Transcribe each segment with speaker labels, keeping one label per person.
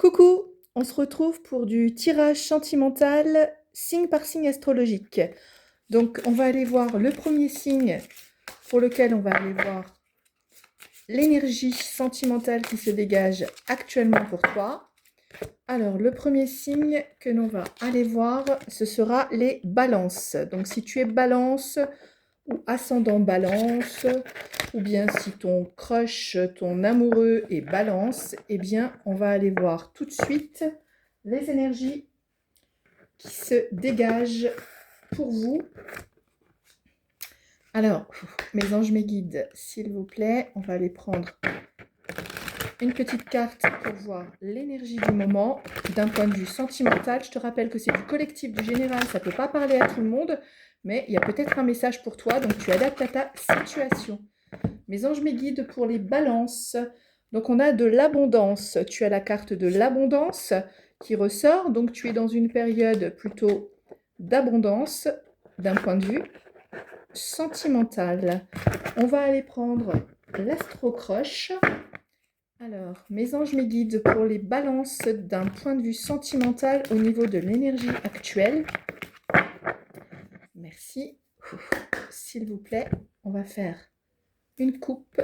Speaker 1: Coucou, on se retrouve pour du tirage sentimental signe par signe astrologique. Donc on va aller voir le premier signe pour lequel on va aller voir l'énergie sentimentale qui se dégage actuellement pour toi. Alors le premier signe que l'on va aller voir, ce sera les balances. Donc si tu es balance ou ascendant balance, ou bien si ton crush, ton amoureux est balance, eh bien on va aller voir tout de suite les énergies qui se dégagent pour vous. Alors, mes anges, mes guides, s'il vous plaît, on va aller prendre une petite carte pour voir l'énergie du moment d'un point de vue sentimental. Je te rappelle que c'est du collectif, du général, ça ne peut pas parler à tout le monde, mais il y a peut-être un message pour toi, donc tu adaptes à ta situation. Mes anges, mes guides pour les balances. Donc on a de l'abondance. Tu as la carte de l'abondance qui ressort. Donc tu es dans une période plutôt d'abondance d'un point de vue sentimental. On va aller prendre l'astro-croche. Alors, mes anges, mes guides pour les balances d'un point de vue sentimental au niveau de l'énergie actuelle. Merci. S'il vous plaît, on va faire une coupe.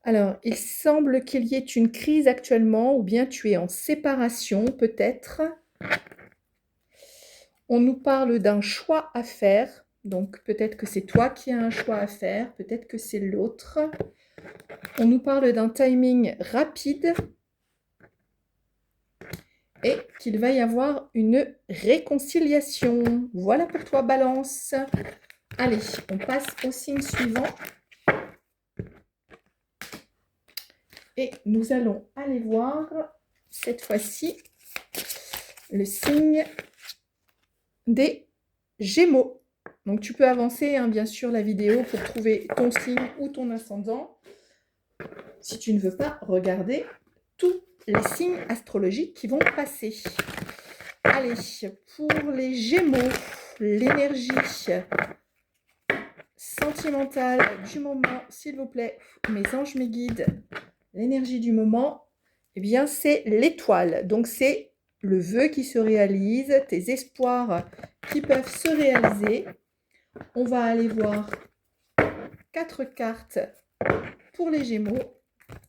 Speaker 1: Alors, il semble qu'il y ait une crise actuellement, ou bien tu es en séparation, peut-être. On nous parle d'un choix à faire, donc peut-être que c'est toi qui as un choix à faire, peut-être que c'est l'autre. On nous parle d'un timing rapide et qu'il va y avoir une réconciliation. Voilà pour toi, Balance. Allez, on passe au signe suivant. Et nous allons aller voir, cette fois-ci, le signe des Gémeaux. Donc, tu peux avancer, hein, bien sûr, la vidéo pour trouver ton signe ou ton ascendant. Si tu ne veux pas regarder tous les signes astrologiques qui vont passer. Allez, pour les Gémeaux, l'énergie sentimentale du moment, s'il vous plaît, mes anges, mes guides, l'énergie du moment, eh bien, c'est l'étoile. Donc, c'est le vœu qui se réalise, tes espoirs qui peuvent se réaliser. On va aller voir 4 cartes pour les Gémeaux,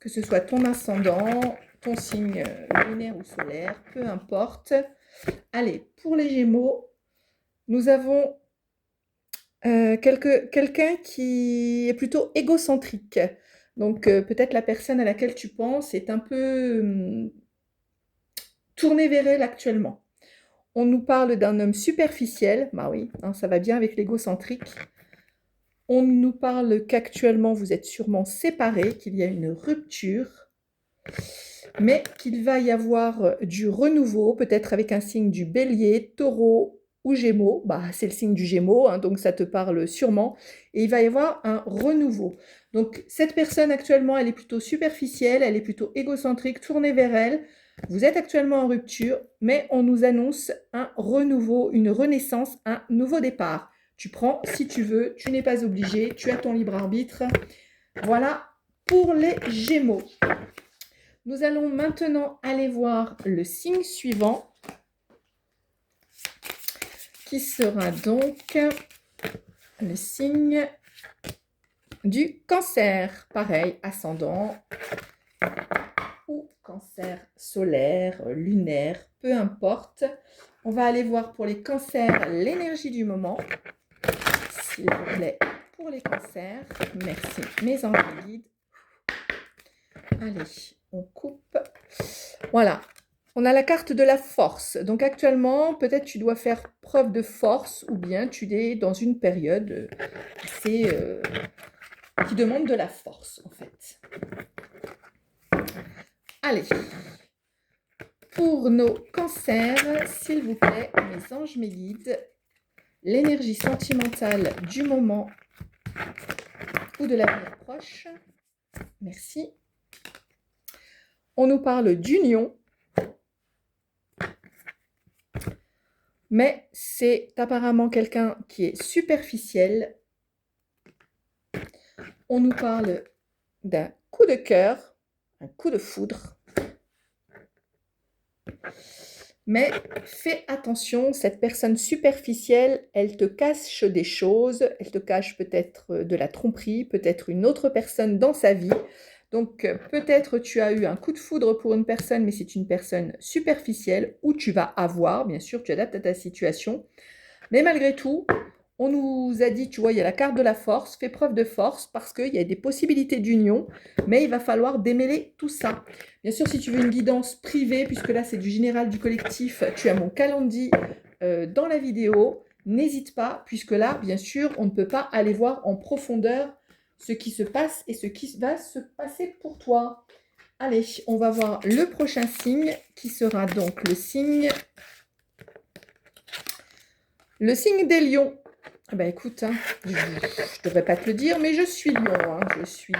Speaker 1: que ce soit ton ascendant, ton signe lunaire ou solaire, peu importe. Allez, pour les Gémeaux, nous avons quelqu'un qui est plutôt égocentrique. Donc, peut-être la personne à laquelle tu penses est un peu tournée vers elle actuellement. On nous parle d'un homme superficiel. Bah oui, hein, ça va bien avec l'égocentrique. On nous parle qu'actuellement, vous êtes sûrement séparés, qu'il y a une rupture, mais qu'il va y avoir du renouveau, peut-être avec un signe du bélier, taureau ou gémeaux. Bah, c'est le signe du gémeaux, hein, donc ça te parle sûrement. Et il va y avoir un renouveau. Donc, cette personne actuellement, elle est plutôt superficielle, elle est plutôt égocentrique, tournée vers elle. Vous êtes actuellement en rupture, mais on nous annonce un renouveau, une renaissance, un nouveau départ. Tu prends si tu veux, tu n'es pas obligé, tu as ton libre arbitre. Voilà pour les Gémeaux. Nous allons maintenant aller voir le signe suivant, qui sera donc le signe du Cancer. Pareil, ascendant ou cancer solaire, lunaire, peu importe. On va aller voir pour les cancers l'énergie du moment. S'il vous plaît, pour les cancers. Merci, mes anges guides. Allez, on coupe. Voilà. On a la carte de la force. Donc actuellement, peut-être tu dois faire preuve de force ou bien tu es dans une période assez qui demande de la force en fait. Allez. Pour nos cancers, s'il vous plaît, mes anges, mes guides, l'énergie sentimentale du moment ou de l'avenir proche. Merci. On nous parle d'union, mais c'est apparemment quelqu'un qui est superficiel. On nous parle d'un coup de cœur, un coup de foudre. Mais fais attention, cette personne superficielle, elle te cache des choses, elle te cache peut-être de la tromperie, peut-être une autre personne dans sa vie. Donc peut-être tu as eu un coup de foudre pour une personne, mais c'est une personne superficielle, ou tu vas avoir, bien sûr, tu adaptes à ta situation. Mais malgré tout, on nous a dit, tu vois, il y a la carte de la force, fais preuve de force parce qu'il y a des possibilités d'union, mais il va falloir démêler tout ça. Bien sûr, si tu veux une guidance privée, puisque là c'est du général du collectif, tu as mon calendrier dans la vidéo, n'hésite pas, puisque là, bien sûr, on ne peut pas aller voir en profondeur ce qui se passe et ce qui va se passer pour toi. Allez, on va voir le prochain signe qui sera donc le signe des lions. Ben écoute, hein, je ne devrais pas te le dire, mais je suis lion. Hein, je suis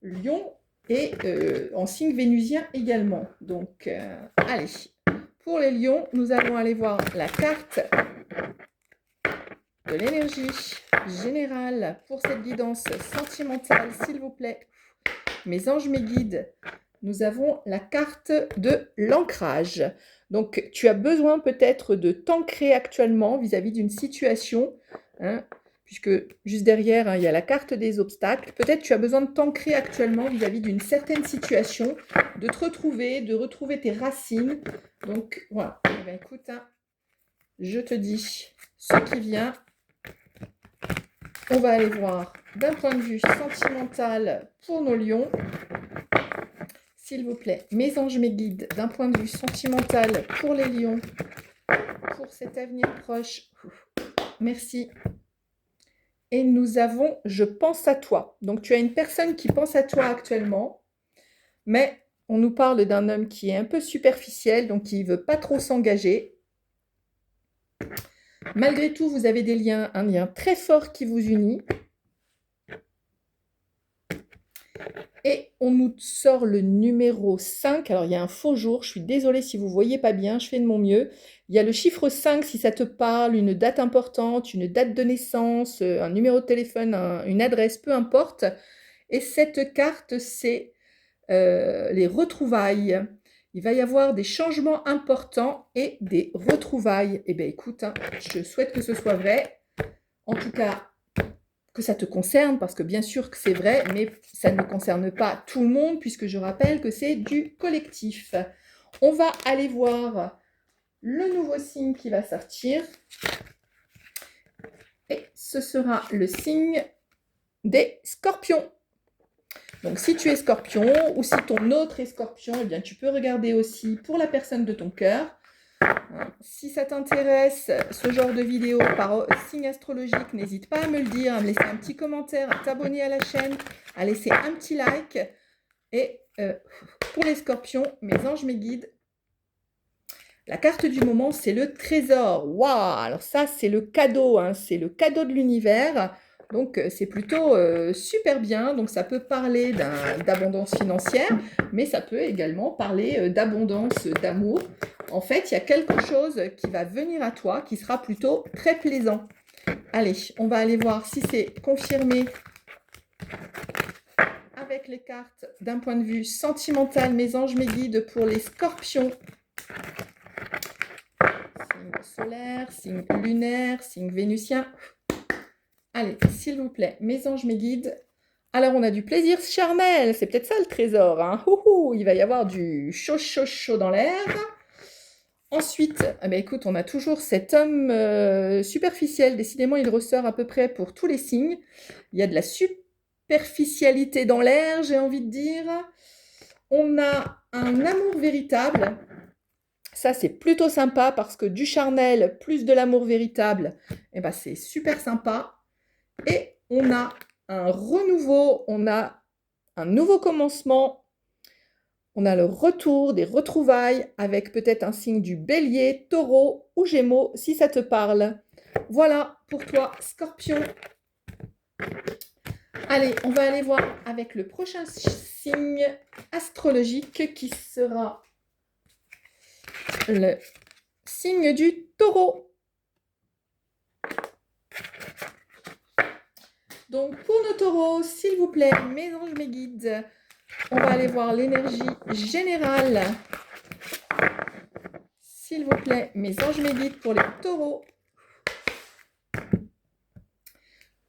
Speaker 1: lion et en signe vénusien également. Donc, allez, pour les lions, nous allons aller voir la carte de l'énergie générale pour cette guidance sentimentale, s'il vous plaît. Mes anges, mes guides, nous avons la carte de l'ancrage. Donc, tu as besoin peut-être de t'ancrer actuellement vis-à-vis d'une situation, hein, puisque juste derrière, hein, il y a la carte des obstacles. Peut-être tu as besoin de t'ancrer actuellement vis-à-vis d'une certaine situation, de te retrouver, de retrouver tes racines. Donc, voilà. Eh bien, écoute, hein, je te dis ce qui vient. On va aller voir d'un point de vue sentimental pour nos lions. S'il vous plaît, mes anges, mes guides, d'un point de vue sentimental pour les lions, pour cet avenir proche. Merci. Et nous avons « Je pense à toi ». Donc, tu as une personne qui pense à toi actuellement, mais on nous parle d'un homme qui est un peu superficiel, donc qui ne veut pas trop s'engager. Malgré tout, vous avez des liens, un lien très fort qui vous unit. Et on nous sort le numéro 5. Alors, il y a un faux jour. Je suis désolée si vous ne voyez pas bien. Je fais de mon mieux. Il y a le chiffre 5 si ça te parle, une date importante, une date de naissance, un numéro de téléphone, une adresse, peu importe. Et cette carte, c'est les retrouvailles. Il va y avoir des changements importants et des retrouvailles. Eh bien, écoute, hein, je souhaite que ce soit vrai. En tout cas, que ça te concerne, parce que bien sûr que c'est vrai, mais ça ne concerne pas tout le monde, puisque je rappelle que c'est du collectif. On va aller voir le nouveau signe qui va sortir. Et ce sera le signe des scorpions. Donc, si tu es scorpion, ou si ton autre est scorpion, eh bien, tu peux regarder aussi pour la personne de ton cœur. Si ça t'intéresse, ce genre de vidéo par signe astrologique, n'hésite pas à me le dire, à me laisser un petit commentaire, à t'abonner à la chaîne, à laisser un petit like. Et pour les scorpions, mes anges, mes guides, la carte du moment, c'est le trésor. Waouh! Alors ça, c'est le cadeau, hein, c'est le cadeau de l'univers. Donc, c'est plutôt super bien. Donc, ça peut parler d'abondance financière, mais ça peut également parler d'abondance d'amour. En fait, il y a quelque chose qui va venir à toi qui sera plutôt très plaisant. Allez, on va aller voir si c'est confirmé avec les cartes d'un point de vue sentimental, mes anges, mes guides pour les scorpions. Signe solaire, signe lunaire, signe vénusien. Allez, s'il vous plaît, mes anges, mes guides. Alors, on a du plaisir charnel. C'est peut-être ça le trésor. Hein. Il va y avoir du chaud, chaud, chaud dans l'air. Ensuite, eh bien, écoute, on a toujours cet homme superficiel. Décidément, il ressort à peu près pour tous les signes. Il y a de la superficialité dans l'air, j'ai envie de dire. On a un amour véritable. Ça, c'est plutôt sympa parce que du charnel plus de l'amour véritable, eh ben, c'est super sympa. Et on a un renouveau, on a un nouveau commencement, on a le retour des retrouvailles avec peut-être un signe du bélier, taureau ou gémeaux si ça te parle. Voilà pour toi, scorpion. Allez, on va aller voir avec le prochain signe astrologique qui sera le signe du taureau. Donc, pour nos taureaux, s'il vous plaît, mes anges, mes guides, on va aller voir l'énergie générale. vous plaît, mes anges, mes guides pour les taureaux.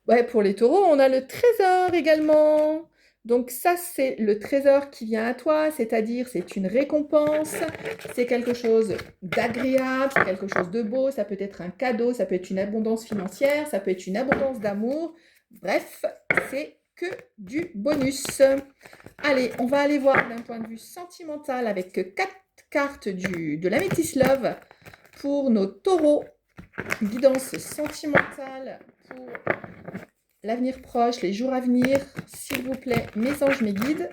Speaker 1: Ouais, pour les taureaux, on a le trésor également. Donc ça, c'est le trésor qui vient à toi, c'est-à-dire c'est une récompense, c'est quelque chose d'agréable, c'est quelque chose de beau, ça peut être un cadeau, ça peut être une abondance financière, ça peut être une abondance d'amour. Bref, c'est que du bonus. Allez, on va aller voir d'un point de vue sentimental avec 4 cartes de l'Améthyst Love pour nos taureaux. Guidance sentimentale pour l'avenir proche, les jours à venir, s'il vous plaît, mes anges, mes guides.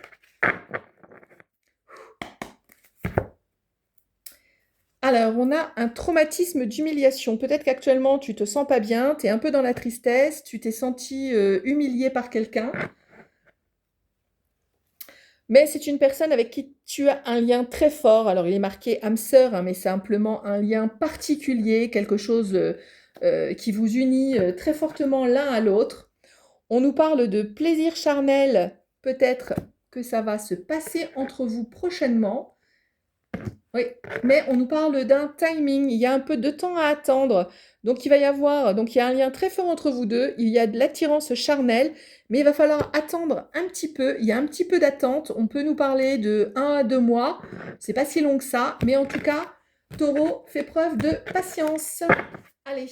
Speaker 1: Alors, on a un traumatisme d'humiliation. Peut-être qu'actuellement, tu te sens pas bien, tu es un peu dans la tristesse, tu t'es senti humilié par quelqu'un. Mais c'est une personne avec qui tu as un lien très fort. Alors, il est marqué âme sœur, hein, mais c'est simplement un lien particulier, quelque chose qui vous unit très fortement l'un à l'autre. On nous parle de plaisir charnel. Peut-être que ça va se passer entre vous prochainement. Oui, mais on nous parle d'un timing. Il y a un peu de temps à attendre. Donc, il y a un lien très fort entre vous deux. Il y a de l'attirance charnelle, mais il va falloir attendre un petit peu. Il y a un petit peu d'attente. On peut nous parler de 1 à 2 mois. C'est pas si long que ça, mais en tout cas, Taureau fait preuve de patience. Allez,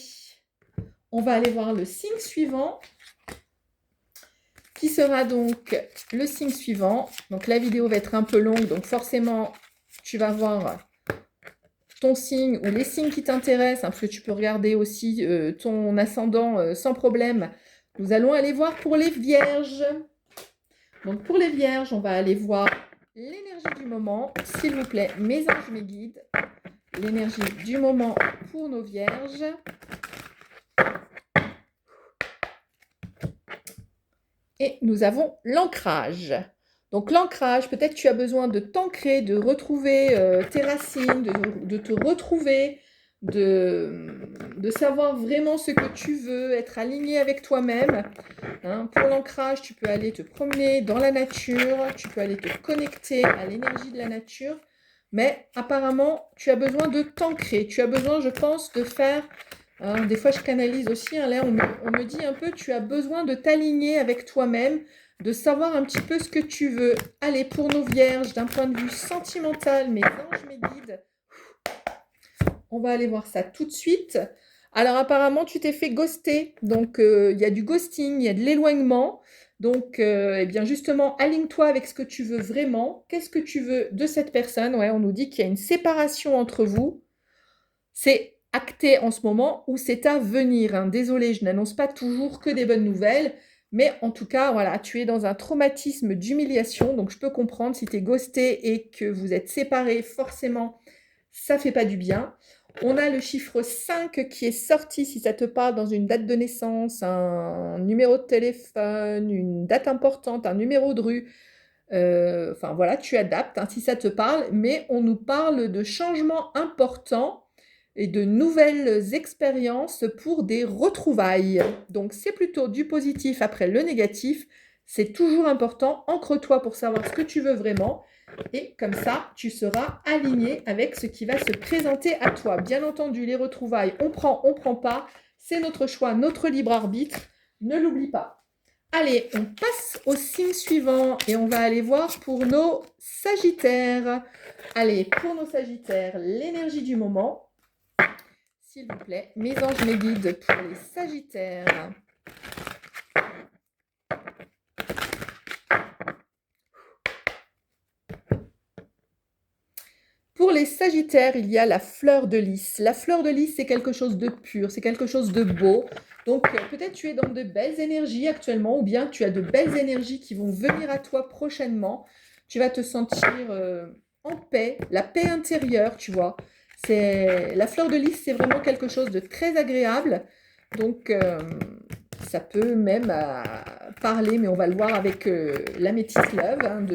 Speaker 1: on va aller voir le signe suivant, qui sera donc le signe suivant. Donc, la vidéo va être un peu longue, donc forcément, tu vas voir ton signe ou les signes qui t'intéressent, hein, parce que tu peux regarder aussi ton ascendant sans problème. Nous allons aller voir pour les vierges. Donc pour les vierges, on va aller voir l'énergie du moment. S'il vous plaît, mes anges, mes guides. L'énergie du moment pour nos vierges. Et nous avons l'ancrage. Donc l'ancrage, peut-être tu as besoin de t'ancrer, de retrouver tes racines, de te retrouver, de savoir vraiment ce que tu veux, être aligné avec toi-même. Hein. Pour l'ancrage, tu peux aller te promener dans la nature, tu peux aller te connecter à l'énergie de la nature, mais apparemment, tu as besoin de t'ancrer. Tu as besoin, je pense, de faire... Hein, des fois, je canalise aussi, hein, là, on me dit un peu, tu as besoin de t'aligner avec toi-même, de savoir un petit peu ce que tu veux. Allez, pour nos vierges, d'un point de vue sentimental, mes anges, mes guides, on va aller voir ça tout de suite. Alors, apparemment, tu t'es fait ghoster, donc il y a du ghosting, il y a de l'éloignement. Donc, eh bien, justement, aligne-toi avec ce que tu veux vraiment. Qu'est-ce que tu veux de cette personne? Ouais, on nous dit qu'il y a une séparation entre vous. C'est acté en ce moment ou c'est à venir. Hein. Désolée, je n'annonce pas toujours que des bonnes nouvelles, mais en tout cas, voilà, tu es dans un traumatisme d'humiliation, donc je peux comprendre si tu es ghosté et que vous êtes séparés, forcément, ça fait pas du bien. On a le chiffre 5 qui est sorti, si ça te parle, dans une date de naissance, un numéro de téléphone, une date importante, un numéro de rue. Enfin voilà, tu adaptes hein, si ça te parle, mais on nous parle de changements importants et de nouvelles expériences pour des retrouvailles. Donc c'est plutôt du positif après le négatif. C'est toujours important. Ancre-toi pour savoir ce que tu veux vraiment. Et comme ça, tu seras aligné avec ce qui va se présenter à toi. Bien entendu, les retrouvailles, on prend pas. C'est notre choix, notre libre arbitre. Ne l'oublie pas. Allez, on passe au signe suivant et on va aller voir pour nos sagittaires. Allez, pour nos sagittaires, l'énergie du moment. S'il vous plaît, mes anges, mes guides pour les sagittaires. Pour les sagittaires, il y a la fleur de lys. La fleur de lys, c'est quelque chose de pur, c'est quelque chose de beau. Donc, peut-être tu es dans de belles énergies actuellement, ou bien tu as de belles énergies qui vont venir à toi prochainement. Tu vas te sentir en paix, la paix intérieure, tu vois. La fleur de lys, c'est vraiment quelque chose de très agréable. Donc, ça peut même parler, mais on va le voir avec l'améthyste love, hein,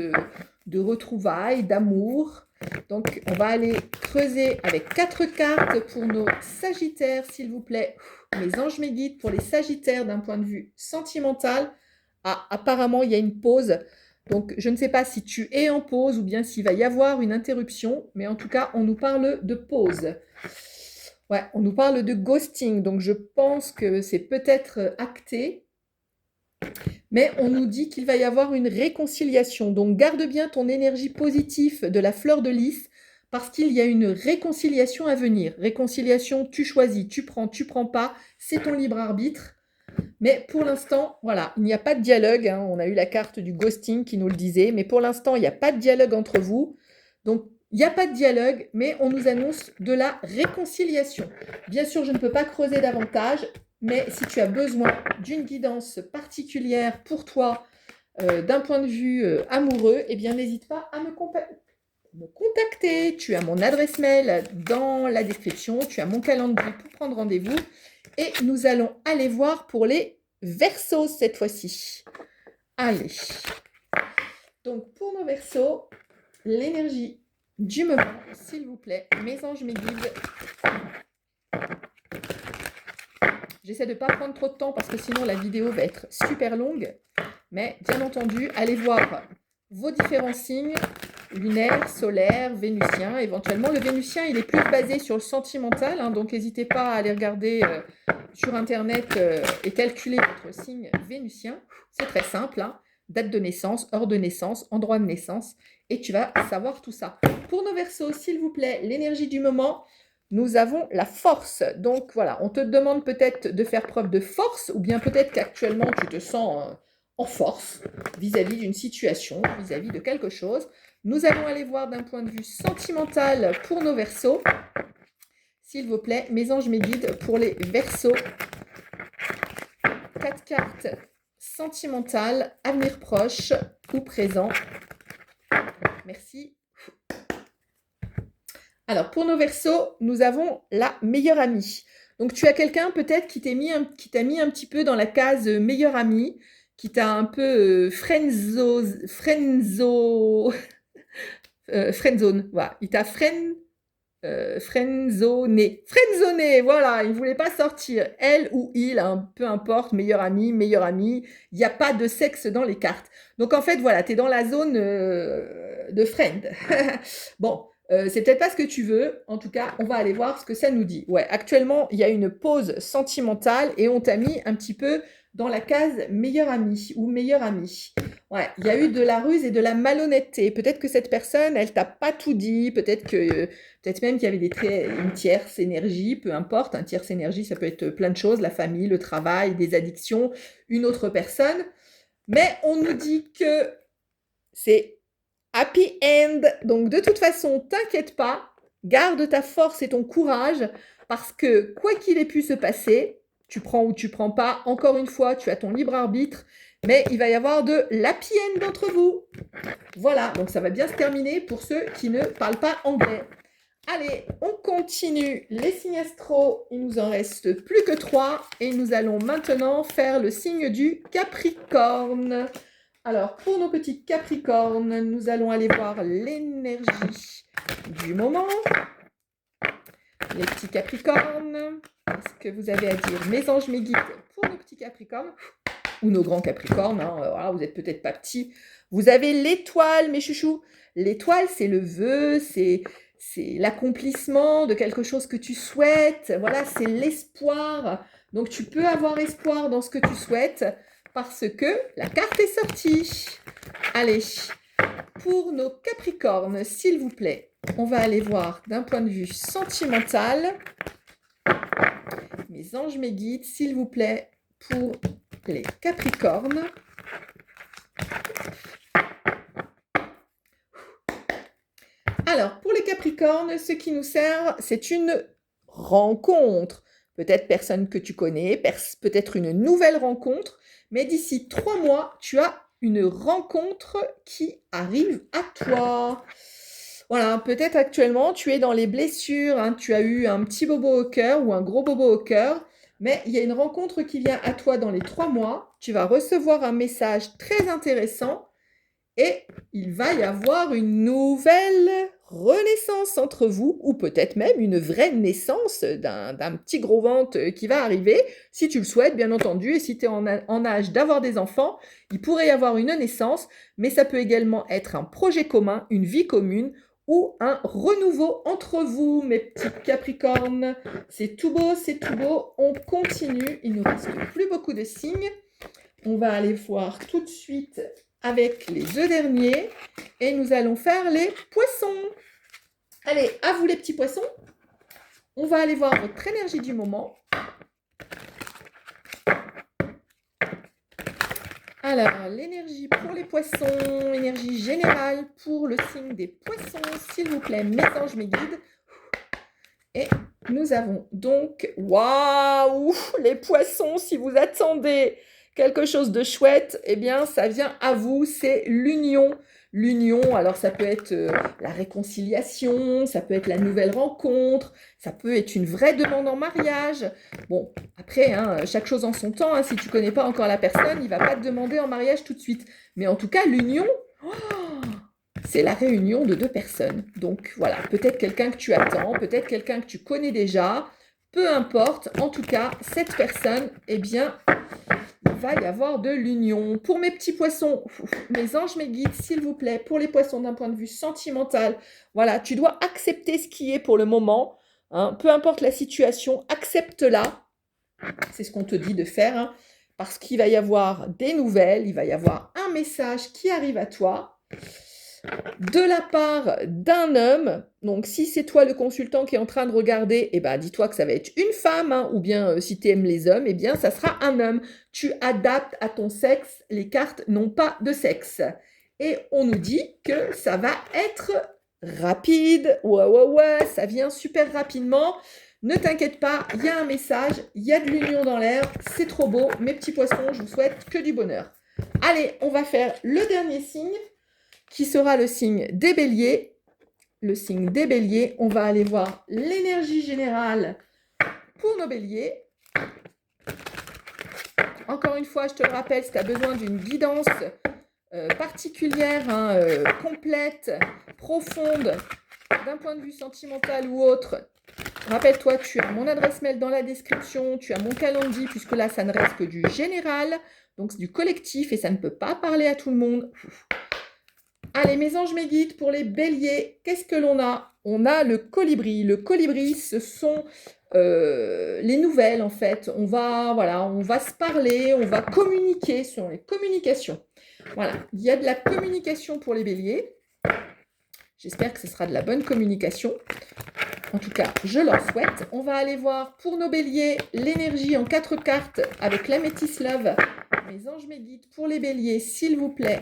Speaker 1: de retrouvailles, d'amour. Donc, on va aller creuser avec 4 cartes pour nos sagittaires, s'il vous plaît. Mes anges, mes guides, pour les sagittaires d'un point de vue sentimental. Ah, apparemment, il y a une pause. Donc, je ne sais pas si tu es en pause ou bien s'il va y avoir une interruption, mais en tout cas, on nous parle de pause. Ouais, on nous parle de ghosting, donc je pense que c'est peut-être acté, mais on nous dit qu'il va y avoir une réconciliation. Donc, garde bien ton énergie positive de la fleur de lys, parce qu'il y a une réconciliation à venir. Réconciliation, tu choisis, tu prends pas, c'est ton libre arbitre. Mais pour l'instant, voilà, il n'y a pas de dialogue, hein. On a eu la carte du ghosting qui nous le disait, mais pour l'instant, il n'y a pas de dialogue entre vous. Donc, il n'y a pas de dialogue, mais on nous annonce de la réconciliation. Bien sûr, je ne peux pas creuser davantage, mais si tu as besoin d'une guidance particulière pour toi, d'un point de vue amoureux, eh bien, n'hésite pas à me contacter. Tu as mon adresse mail dans la description, tu as mon calendrier pour prendre rendez-vous. Et nous allons aller voir pour les Verseaux cette fois-ci. Allez. Donc, pour nos Verseaux, l'énergie du moment, s'il vous plaît, mes anges, mes guides. J'essaie de ne pas prendre trop de temps parce que sinon la vidéo va être super longue. Mais bien entendu, allez voir vos différents signes, lunaire, solaire, vénusien. Éventuellement, le vénusien, il est plus basé sur le sentimental, hein, donc n'hésitez pas à aller regarder sur Internet et calculer votre signe vénusien. C'est très simple, hein. Date de naissance, heure de naissance, endroit de naissance, et tu vas savoir tout ça. Pour nos Verseaux, s'il vous plaît, l'énergie du moment, nous avons la force. Donc voilà, on te demande peut-être de faire preuve de force, ou bien peut-être qu'actuellement tu te sens en force vis-à-vis d'une situation, vis-à-vis de quelque chose. Nous allons aller voir d'un point de vue sentimental pour nos Verseaux. S'il vous plaît, mes anges, mes guides, pour les Verseaux. 4 cartes sentimentales, avenir proche ou présent. Merci. Alors, pour nos Verseaux, nous avons la meilleure amie. Donc, tu as quelqu'un peut-être qui t'a mis un petit peu dans la case meilleure amie, qui t'a un peu friendzone. Voilà. Il t'a friendzoné, voilà, il ne voulait pas sortir. Elle ou il, hein, peu importe, meilleur ami, il n'y a pas de sexe dans les cartes. Donc en fait, voilà, tu es dans la zone de friend. Bon, c'est peut-être pas ce que tu veux, en tout cas, on va aller voir ce que ça nous dit. Ouais, actuellement, il y a une pause sentimentale et on t'a mis un petit peu dans la case meilleur ami ou meilleure amie. Ouais, il y a eu de la ruse et de la malhonnêteté. Peut-être que cette personne, elle t'a pas tout dit, peut-être même qu'il y avait une tierce énergie, peu importe. Un tierce énergie, ça peut être plein de choses, la famille, le travail, des addictions, une autre personne. Mais on nous dit que c'est happy end. Donc de toute façon, t'inquiète pas, garde ta force et ton courage parce que quoi qu'il ait pu se passer, tu prends ou tu prends pas, encore une fois, tu as ton libre arbitre, mais il va y avoir de l'happy end d'entre vous. Voilà, donc ça va bien se terminer pour ceux qui ne parlent pas anglais. Allez, on continue les signes astro. Il nous en reste plus que 3 et nous allons maintenant faire le signe du Capricorne. Alors, pour nos petits Capricornes, nous allons aller voir l'énergie du moment. Les petits Capricornes, qu'est-ce que vous avez à dire? Mes anges, mes guides, pour nos petits Capricornes, ou nos grands Capricornes, hein, voilà, vous n'êtes peut-être pas petits. Vous avez l'étoile, mes chouchous. L'étoile, c'est le vœu, c'est l'accomplissement de quelque chose que tu souhaites. Voilà, c'est l'espoir. Donc, tu peux avoir espoir dans ce que tu souhaites parce que la carte est sortie. Allez, pour nos Capricornes, s'il vous plaît, on va aller voir d'un point de vue sentimental. Mes anges, mes guides, s'il vous plaît, pour les Capricornes. Alors, pour les Capricornes, ce qui nous sert, c'est une rencontre. Peut-être personne que tu connais, peut-être une nouvelle rencontre, mais d'ici 3 mois, tu as une rencontre qui arrive à toi. Voilà, peut-être actuellement, tu es dans les blessures, hein, tu as eu un petit bobo au cœur ou un gros bobo au cœur, mais il y a une rencontre qui vient à toi dans les 3 mois. Tu vas recevoir un message très intéressant et il va y avoir une nouvelle renaissance entre vous, ou peut-être même une vraie naissance d'un petit gros ventre qui va arriver, si tu le souhaites, bien entendu, et si tu es en âge d'avoir des enfants, il pourrait y avoir une naissance, mais ça peut également être un projet commun, une vie commune, ou un renouveau entre vous, mes petits Capricornes. C'est tout beau, on continue, il ne nous reste plus beaucoup de signes. On va aller voir tout de suite avec les deux derniers et nous allons faire les poissons. Allez, à vous les petits poissons. On va aller voir votre énergie du moment. Alors, l'énergie pour les poissons, énergie générale pour le signe des poissons, s'il vous plaît, mes anges, mes guides. Et nous avons donc, waouh, les poissons, si vous attendez quelque chose de chouette, eh bien, ça vient à vous, c'est l'union. L'union, alors ça peut être la réconciliation, ça peut être la nouvelle rencontre, ça peut être une vraie demande en mariage. Bon, après, hein, chaque chose en son temps, hein, si tu ne connais pas encore la personne, il ne va pas te demander en mariage tout de suite. Mais en tout cas, l'union, c'est la réunion de deux personnes. Donc voilà, peut-être quelqu'un que tu attends, peut-être quelqu'un que tu connais déjà, peu importe. En tout cas, cette personne, eh bien, il va y avoir de l'union. Pour mes petits poissons, mes anges, mes guides, s'il vous plaît, pour les poissons d'un point de vue sentimental, voilà, tu dois accepter ce qui est pour le moment. Hein, peu importe la situation, accepte-la. C'est ce qu'on te dit de faire, hein, parce qu'il va y avoir des nouvelles, il va y avoir un message qui arrive à toi de la part d'un homme. Donc si c'est toi le consultant qui est en train de regarder, eh ben, dis-toi que ça va être une femme, hein, ou bien si tu aimes les hommes, eh bien ça sera un homme. Tu adaptes à ton sexe, les cartes n'ont pas de sexe. Et on nous dit que ça va être rapide, ouais, ça vient super rapidement. Ne t'inquiète pas, il y a un message, il y a de l'union dans l'air, c'est trop beau. Mes petits poissons, je vous souhaite que du bonheur. Allez, on va faire le dernier signe, qui sera le signe des béliers. Le signe des béliers, on va aller voir l'énergie générale pour nos béliers. Encore une fois, je te le rappelle, si tu as besoin d'une guidance particulière, hein, complète, profonde, d'un point de vue sentimental ou autre, rappelle-toi, tu as mon adresse mail dans la description, tu as mon calendrier, puisque là, ça ne reste que du général, donc c'est du collectif et ça ne peut pas parler à tout le monde. Allez, mes anges, mes guides, pour les béliers, qu'est-ce que l'on a? On a le colibri. Le colibri, ce sont les nouvelles, en fait. On va se parler, on va communiquer sur les communications. Voilà, il y a de la communication pour les béliers. J'espère que ce sera de la bonne communication. En tout cas, je leur souhaite. On va aller voir pour nos béliers l'énergie en 4 cartes avec l'améthyste love. Mes anges, mes guides, pour les béliers, s'il vous plaît,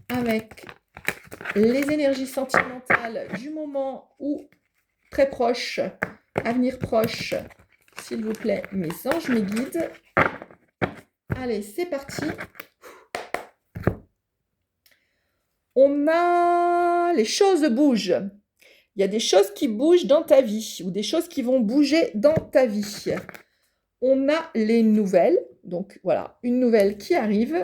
Speaker 1: avec les énergies sentimentales du moment ou très proches, avenir proche, s'il vous plaît, mes anges, mes guides. Allez, c'est parti. On a les choses bougent. Il y a des choses qui bougent dans ta vie ou des choses qui vont bouger dans ta vie. On a les nouvelles. Donc voilà, une nouvelle qui arrive.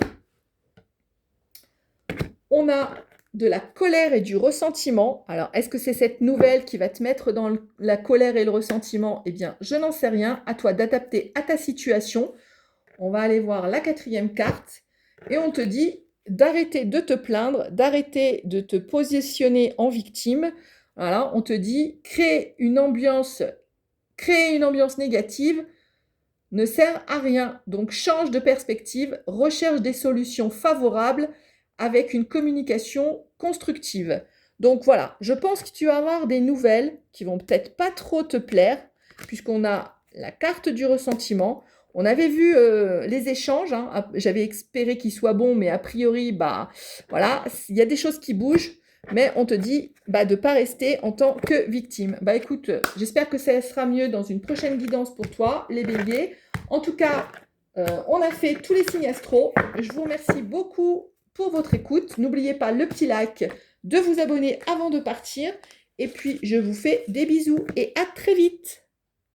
Speaker 1: On a de la colère et du ressentiment. Alors, est-ce que c'est cette nouvelle qui va te mettre dans la colère et le ressentiment? Eh bien, je n'en sais rien. À toi d'adapter à ta situation. On va aller voir la 4e carte. Et on te dit d'arrêter de te plaindre, d'arrêter de te positionner en victime. Voilà, on te dit créer une ambiance négative ne sert à rien. Donc, change de perspective, recherche des solutions favorables avec une communication constructive. Donc voilà, je pense que tu vas avoir des nouvelles qui vont peut-être pas trop te plaire, puisqu'on a la carte du ressentiment. On avait vu les échanges, hein. J'avais espéré qu'ils soient bons, mais a priori, bah voilà, il y a des choses qui bougent, mais on te dit de ne pas rester en tant que victime. Bah écoute, j'espère que ça sera mieux dans une prochaine guidance pour toi, les béliers. En tout cas, on a fait tous les signes astro. Je vous remercie beaucoup pour votre écoute. N'oubliez pas le petit like, de vous abonner avant de partir. Et puis, je vous fais des bisous et à très vite.